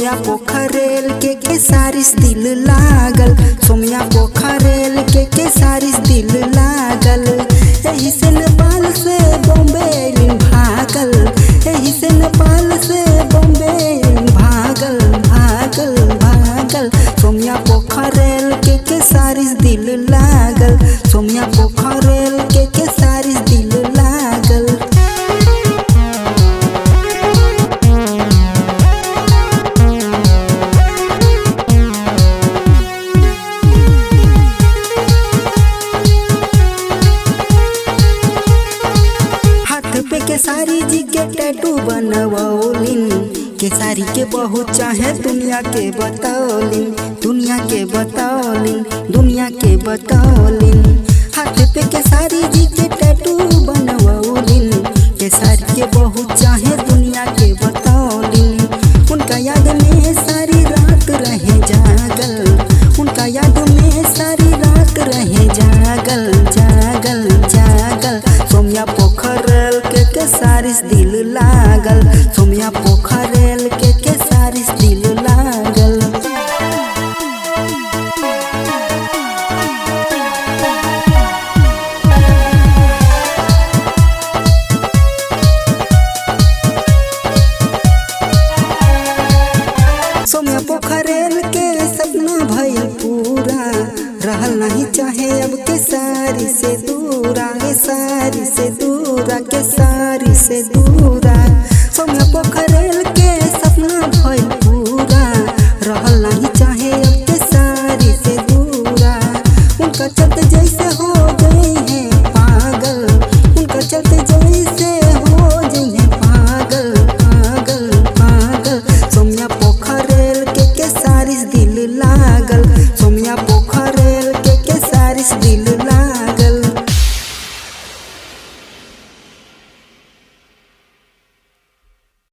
सोमिया पोखरेल के सारिस दिल लागल, सोमिया पोखरेल के सारिस दिल लागल। एही से नेपाल से बॉम्बे भागल, एही से नेपाल से बॉम्बे भागल भागल भागल। सोमिया पोखरेल के सारिस दिल लागल, सोमिया पोखरेल के सारिस दिल लागल। पे केसारी जी के टैटू बनवौलिन, केसारी के बहुत चाहे दुनिया के बतौलिन, दुनिया के बतौलिन, दुनिया के बतौलिन। हाथ पे केसारी जी के टैटू बनवौलिन, केसारी के बहुत चाहे दुनिया के बतौलिन। उनका याद में सारी रात रहे जागल, उनका याद में सारी रात रहे जागल जागल जागल। सोमिया पोखरेल के सारिस दिल लागल, सोमिया पोखरेल के सारिस दिल लागल। सोमिया पोखरेल के सपना भइल पूरा, रहल नहीं चाहे अब केसारी से दूरा, केसारी से दूरा, केसारी से दूरा। सोमिया पोखरेल के सपना भइल पूरा, रहल नहीं चाहे अब केसारी से दूरा। उनका चलते जैसे हो गए हैं पागल, उनका चलते जैसे हो गए पागल पागल पागल। सोमिया पोखरेल के सारिस दिल लागल, सोमिया पोखरेल के सारिस दिल